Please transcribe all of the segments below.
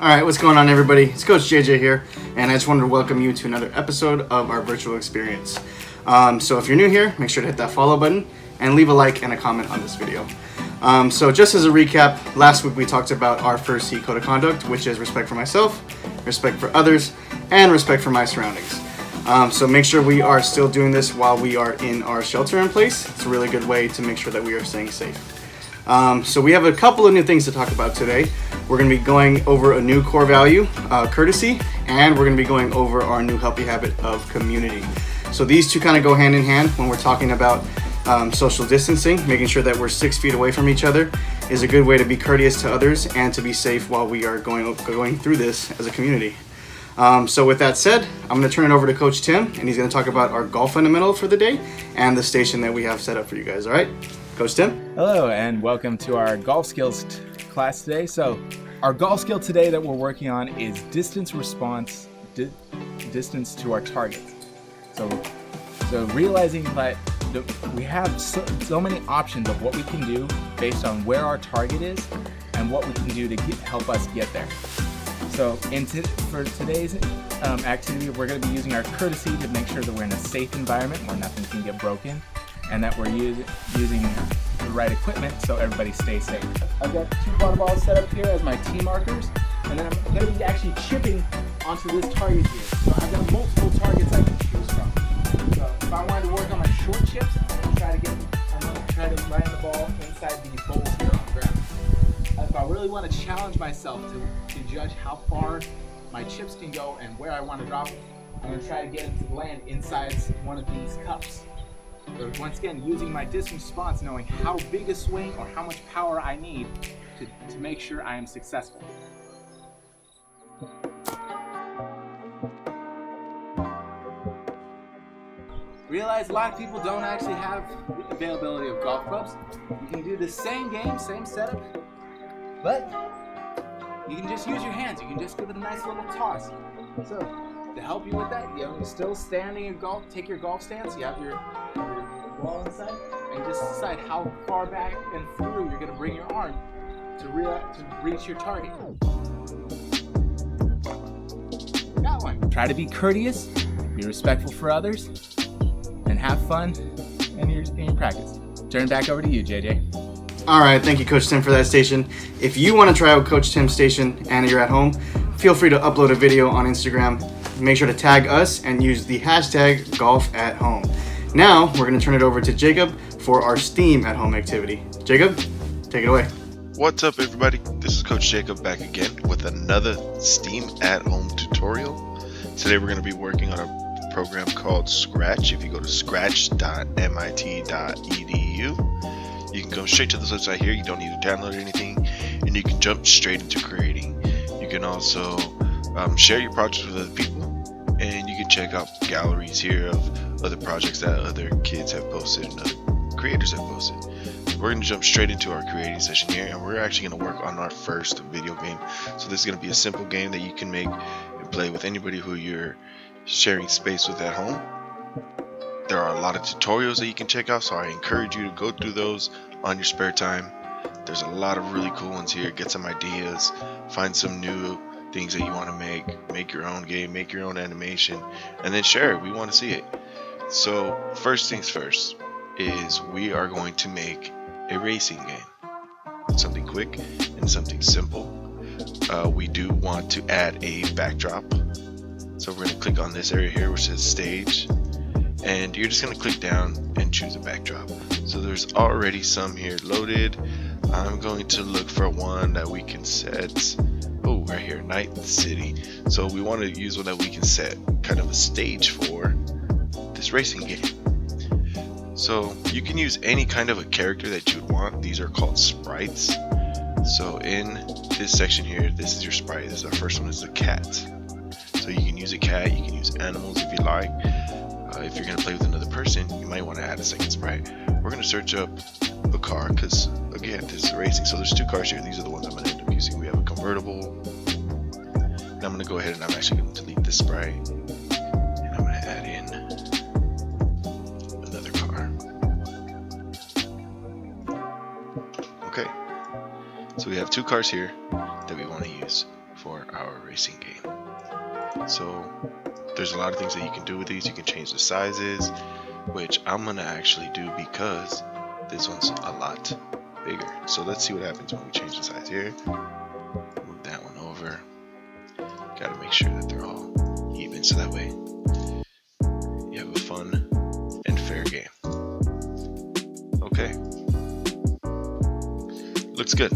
Alright, what's going on everybody? It's Coach JJ here, and I just wanted to welcome you to another episode of our virtual experience. So if you're new here, make sure to hit that follow button and leave a like and a comment on this video. So just as a recap, last week we talked about our first C code of conduct, which is respect for myself, respect for others, and respect for my surroundings. So make sure we are still doing this while we are in our shelter in place. It's a really good way to make sure that we are staying safe. So we have a couple of new things to talk about today. We're going to be going over a new core value, courtesy, and we're going to be going over our new healthy habit of community. So these two kind of go hand in hand when we're talking about social distancing. Making sure that we're 6 feet away from each other is a good way to be courteous to others and to be safe while we are going through this as a community. So with that said, I'm going to turn it over to Coach Tim, and he's going to talk about our golf fundamental for the day and the station that we have set up for you guys. All right, Coach Tim? Hello, and welcome to our golf skills class today. So our golf skill today that we're working on is distance response, distance to our target. So realizing that we have so many options of what we can do based on where our target is and what we can do to help us get there. So for today's activity, we're going to be using our courtesy to make sure that we're in a safe environment where nothing can get broken, and that we're using the right equipment so everybody stays safe. I've got 2 water balls set up here as my tee markers, and then I'm going to be actually chipping onto this target here. So I've got multiple targets I can choose from. So if I wanted to work on my short chips, I'm going to try to land the ball inside these bowls here on the ground. If I really want to challenge myself to judge how far my chips can go and where I want to drop it, I'm going to try to get it to land inside one of these cups. So once again, using my distance response, knowing how big a swing or how much power I need to make sure I am successful. Realize a lot of people don't actually have the availability of golf clubs. You can do the same game, same setup, but you can just use your hands. You can just give it a nice little toss. So to help you with that, you're still standing your golf, take your golf stance, you have your ball inside, and just decide how far back and through you're going to bring your arm to reach your target. Got one. Try to be courteous, be respectful for others, and have fun in your practice. Turn it back over to you, JJ. All right, thank you, Coach Tim, for that station. If you want to try out Coach Tim's station and you're at home, feel free to upload a video on Instagram. Make sure to tag us and use the hashtag #GolfAtHome. Now, we're going to turn it over to Jacob for our STEAM at home activity. Jacob, take it away. What's up, everybody? This is Coach Jacob back again with another STEAM at home tutorial. Today we're going to be working on a program called Scratch. If you go to scratch.mit.edu, you can go straight to this website here. You don't need to download anything, and you can jump straight into creating. You can also share your projects with other people, and you can check out galleries here of other projects that other kids have posted and other creators have posted. We're going to jump straight into our creating session here, and we're actually going to work on our first video game. So this is going to be a simple game that you can make and play with anybody who you're sharing space with at home. There are a lot of tutorials that you can check out, so I encourage you to go through those on your spare time. There's a lot of really cool ones here. Get some ideas, find some new things that you want to make your own game, make your own animation, and then share it. We want to see it. So first things first is we are going to make a racing game. Something quick and something simple. We do want to add a backdrop. So we're going to click on this area here which says stage, and you're just going to click down and choose a backdrop. So there's already some here loaded. I'm going to look for one that we can set. Oh, right here, Night City. So we want to use one that we can set kind of a stage for this racing game. So you can use any kind of a character that you want. These are called sprites. So in this section here, this is your sprite. This is our first one, is the cat. So you can use a cat, you can use animals if you like. If you're going to play with another person, you might want to add a second sprite. We're going to search up a car because, again, this is racing. So there's 2 cars here. These are the ones I'm going to end up using. We have a convertible. And I'm going to go ahead and I'm actually going to delete this sprite. And I'm going to add in another car. Okay. So we have 2 cars here that we want to use for our racing game. So there's a lot of things that you can do with these. You can change the sizes, which I'm gonna actually do because this one's a lot bigger. So let's see what happens when we change the size here. Move that one over. Gotta make sure that they're all even, so that way you have a fun and fair game. Okay, looks good.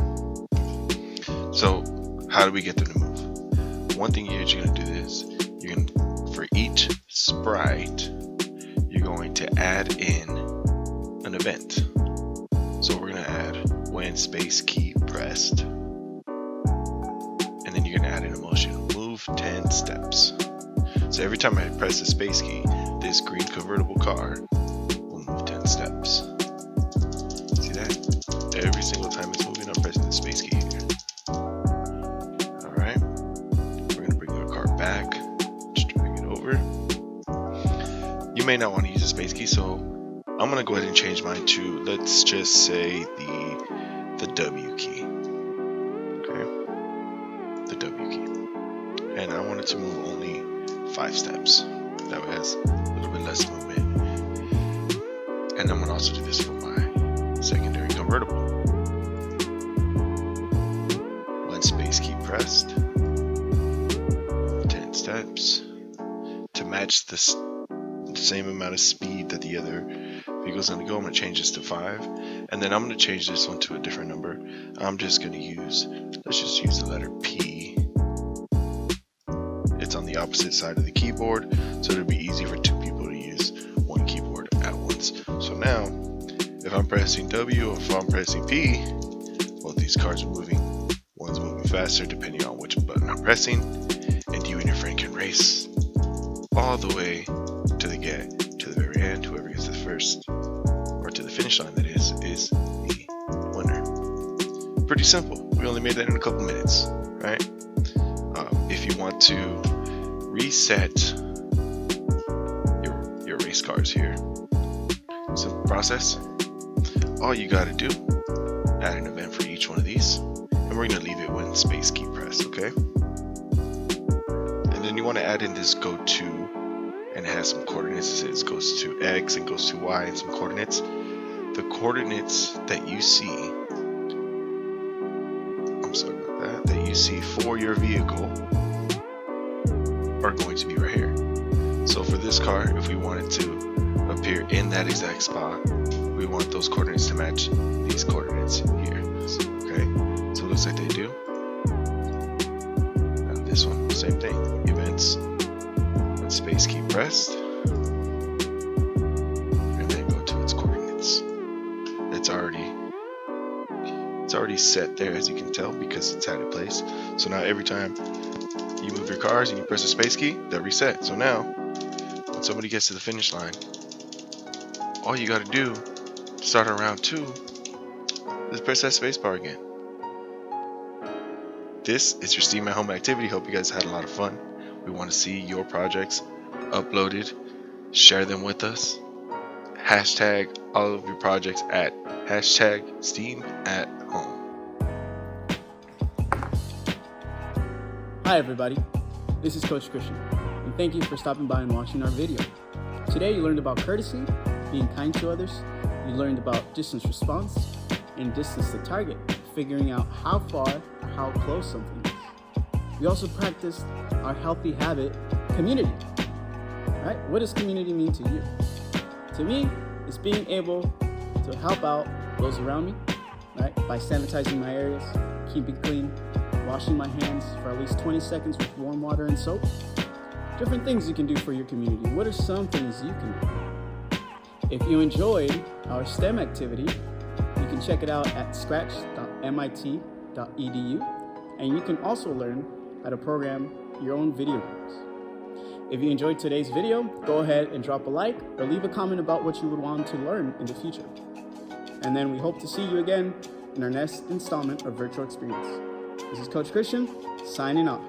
So how do we get them to move? One thing you're gonna do is you're gonna, for each sprite, you're going to add in an event. So we're gonna add when space key pressed, and then you're gonna add in a motion. Move 10 steps. So every time I press the space key, this green convertible car will move 10 steps. See that? Every single time it's moving, I'm pressing the space key here. Alright. We're gonna bring our car back. Just drag it over. You may not want to use the space key, so I'm gonna go ahead and change mine to, let's just say the W key. Okay, the W key, and I want it to move only 5 steps. That way it has a little bit less movement. And I'm gonna also do this for my secondary convertible. When space key pressed, 10 steps to match the same amount of speed that the other vehicle's gonna go. I'm gonna change this to 5, and then I'm gonna change this one to a different number. I'm just gonna use, let's just use the letter P. It's on the opposite side of the keyboard, so it'll be easy for 2 people to use one keyboard at once. So now, if I'm pressing W or if I'm pressing P, both these cars are moving. One's moving faster depending on which button I'm pressing, and you and your friend can race all the way to the very end. Whoever gets the first, or to the finish line, that is the winner. Pretty simple. We only made that in a couple minutes, right? If you want to reset your race cars here, simple process. All you got to do, add an event for each one of these, and we're going to leave it when space key pressed, okay? And then you want to add in this go to, and it has some coordinates. It goes to X and goes to Y and some coordinates. The coordinates that you see, I'm sorry about that you see for your vehicle are going to be right here. So for this car, if we want it to appear in that exact spot, we want those coordinates to match these coordinates here. Okay, so it looks like they do. And this one, same thing. Events, when space key pressed, and then go to its coordinates. It's already set there, as you can tell, because it's at a place. So now every time you move your cars and you press the space key, they'll reset. So now, when somebody gets to the finish line, all you got to do to start on round 2 is press that space bar again. This is your Steam at Home activity. Hope you guys had a lot of fun. We want to see your projects uploaded. Share them with us. Hashtag all of your projects at hashtag Steam at Home. Hi everybody, this is Coach Christian, and thank you for stopping by and watching our video. Today you learned about courtesy, being kind to others, you learned about distance response, and distance to target, figuring out how far or how close something is. We also practiced our healthy habit, community. Right? What does community mean to you? To me, it's being able to help out those around me, right? By sanitizing my areas, keeping clean, washing my hands for at least 20 seconds with warm water and soap. Different things you can do for your community. What are some things you can do? If you enjoyed our STEM activity, you can check it out at scratch.mit.edu, and you can also learn how to program your own video games. If you enjoyed today's video, go ahead and drop a like or leave a comment about what you would want to learn in the future. And then we hope to see you again in our next installment of Virtual Experience. This is Coach Christian, signing off.